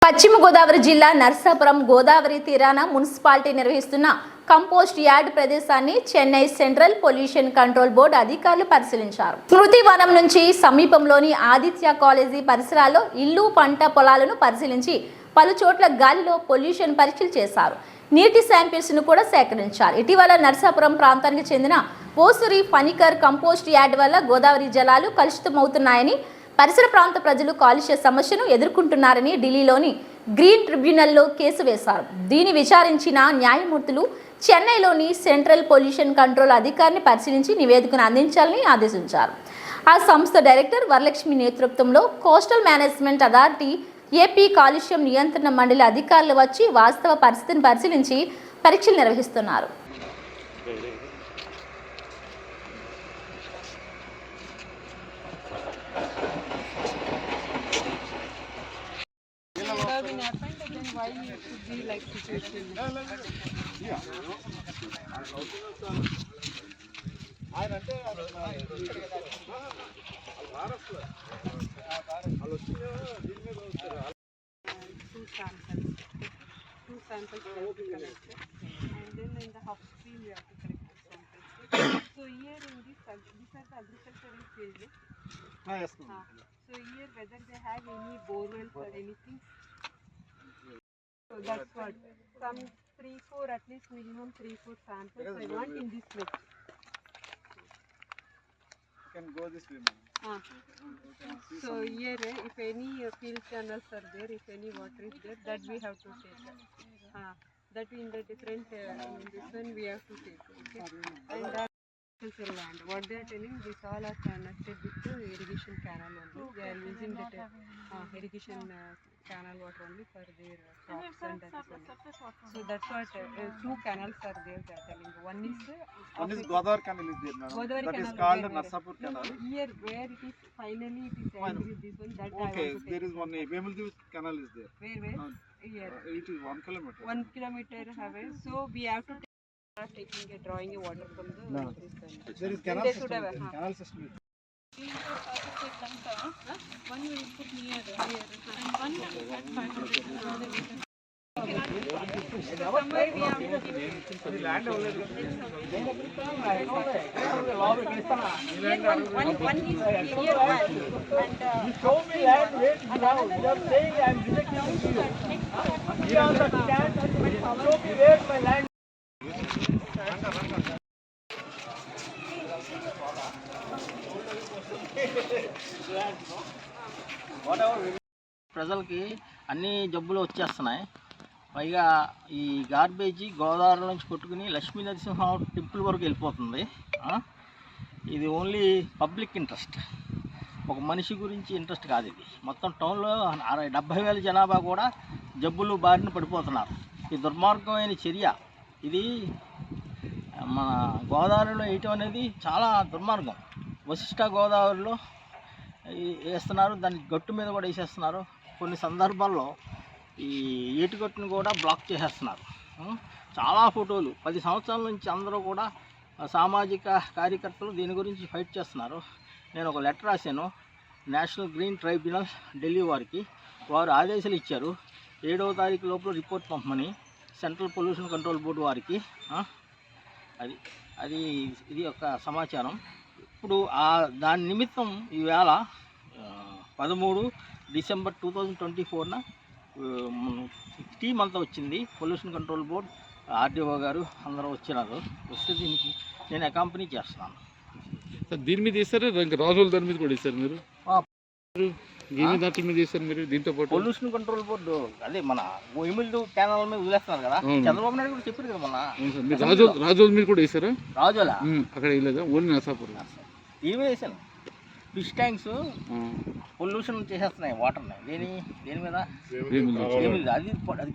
పశ్చిమ గోదావరి జిల్లా నర్సాపురం గోదావరి తీరాన మున్సిపాలిటీ నిర్వహిస్తున్న కంపోస్ట్ యార్డ్ ప్రదేశాన్ని Chennai central pollution control board అధికారులు పరిశీలించారు. స్మృతి వనం నుంచి సమీపంలోని ఆదిత్య కాలేజీ పరిసరాల్లో ఇల్లు పంట పొలాలను పరిశీలించి పలు చోట్ల గాలిలో పొల్యూషన్ పరీక్షలు చేశారు. నీటి శాంపిల్స్ ను కూడా సేకరించారు. ఇటీవల నర్సాపురం ప్రాంతానికి చెందిన ఓసురి ఫనికర్ కంపోస్ట్ యార్డ్ వల్ల గోదావరి జలాలు కలుషితమవుతున్నాయని, పరిసర ప్రాంత ప్రజలు కాలుష్య సమస్యను ఎదుర్కొంటున్నారని ఢిల్లీలోని గ్రీన్ ట్రిబ్యునల్లో కేసు వేశారు. దీన్ని విచారించిన న్యాయమూర్తులు చెన్నైలోని సెంట్రల్ పొల్యూషన్ కంట్రోల్ అధికారిని పరిశీలించి నివేదికను అందించాలని ఆదేశించారు. ఆ సంస్థ డైరెక్టర్ వరలక్ష్మి నేతృత్వంలో కోస్టల్ మేనేజ్మెంట్ అథారిటీ, ఏపీ కాలుష్యం నియంత్రణ మండలి అధికారులు వచ్చి వాస్తవ పరిస్థితిని పరిశీలించి పరీక్షలు నిర్వహిస్తున్నారు. Why it should be like situation? Two samples have to be collected, and then in the upstream we have to collect the samples. So here in this are the agricultural field. Yes. So here whether they have any borewells or anything. So that's what. Some 3-4, at least minimum 3-4 samples I want in this mix. Can go this way. So here, if any field channels are there, if any water is there, that we have to take. That in the different this one we have to take. Okay. And agricultural land. What they are telling, this all are connected with the irrigation canal only. They are using that irrigation canal water only for their crops and that. So that's what two canals are there. They are telling. One is Godavari canal is there, madam. Godavari that canal is called Narsapur canal. Here where it is finally it is ending with this one. That Okay, I want to there take. is one Vemaldi canal is there. Where? Here. It is 1 kilometer. 1 kilometer away. So we have to taking a drawing a water from the There is canal system. Canal system. One will put near here and one at 500. Somewhere we have to give Land only. one is here and Show me land, wait now. You are saying I am rejecting you. Here on the stand, show me where my land. ప్రజలకి అన్ని జబ్బులు వచ్చేస్తున్నాయి. పైగా ఈ గార్బేజీ గోదావరి నుంచి కొట్టుకుని Lakshmi Narasimha temple వరకు వెళ్ళిపోతుంది. ఇది ఓన్లీ పబ్లిక్ ఇంట్రెస్ట్, ఒక మనిషి గురించి ఇంట్రెస్ట్ కాదు. ఇది మొత్తం టౌన్లో 70,000 జనాభా కూడా జబ్బులు బారిన పడిపోతున్నారు. ఈ దుర్మార్గమైన చర్య ఇది మన గోదావరిలో వేయటం అనేది చాలా దుర్మార్గం. వశిష్ట గోదావరిలో వేస్తున్నారు, దాని గట్టు మీద కూడా వేసేస్తున్నారు. కొన్ని సందర్భాల్లో ఈ ఏటిగట్టును కూడా బ్లాక్ చేసేస్తున్నారు. చాలా ఫోటోలు 10 సంవత్సరాల నుంచి అందరూ కూడా సామాజిక కార్యకర్తలు దీని గురించి ఫైట్ చేస్తున్నారు. నేను ఒక లెటర్ రాశాను నేషనల్ గ్రీన్ ట్రైబ్యునల్ ఢిల్లీ వారికి. వారు ఆదేశాలు ఇచ్చారు 7వ తారీఖు లోపల రిపోర్ట్ పంపమని సెంట్రల్ పొల్యూషన్ కంట్రోల్ బోర్డు వారికి. ఇది ఒక సమాచారం. ఇప్పుడు దాని నిమిత్తం ఈవేళ 13 డిసెంబర్ 2024న టీం అంతా వచ్చింది. పొల్యూషన్ కంట్రోల్ బోర్డ్ ఆర్డీఓ గారు అందరూ వచ్చినారు. వస్తే దీనికి నేను అకాంపనీ చేస్తున్నాను. దీని మీద వేస్తారు, రాజుల దాని మీద కూడా వేస్తారు. మీరు దాంట్లో మీద వేస్తారు. మీరు దీంతో పాటు పొల్యూషన్ కంట్రోల్ బోర్డు అదే మన ఎమిల్దు క్యానల్ మీద వదిలేస్తున్నారు కదా, చంద్రబాబు నాయుడు కూడా చెప్పారు కదా మొన్న. రాజుల మీద కూడా వేసారా? రాజులా అక్కడ వేయలేదా? ఓన్లీ నర్సాపురం దీని మీద వేసాను. ఫిష్ ట్యాంక్స్ పొల్యూషన్ చేసేస్తున్నాయి వాటర్ని. దేని మీద ఏమిల్దు అది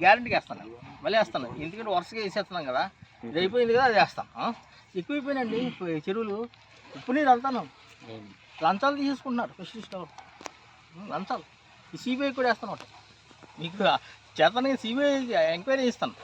గ్యారంటీకి వేస్తాను, మళ్ళీ వేస్తాను. ఎందుకంటే వరుసగా వేసేస్తున్నాం కదా, ఇది అయిపోయింది కదా, అది వేస్తాను. ఎక్కువైపోయినండి చెరువులు. ఉప్పు నీరు వెళ్తాను, లంచాలు తీసేసుకుంటున్నారు ఫిషరీస్ లంచాలు. ఈ సిబిఐ కూడా వేస్తాను. మీకు చేతనే సిబిఐ ఎంక్వైరీ ఇస్తాను.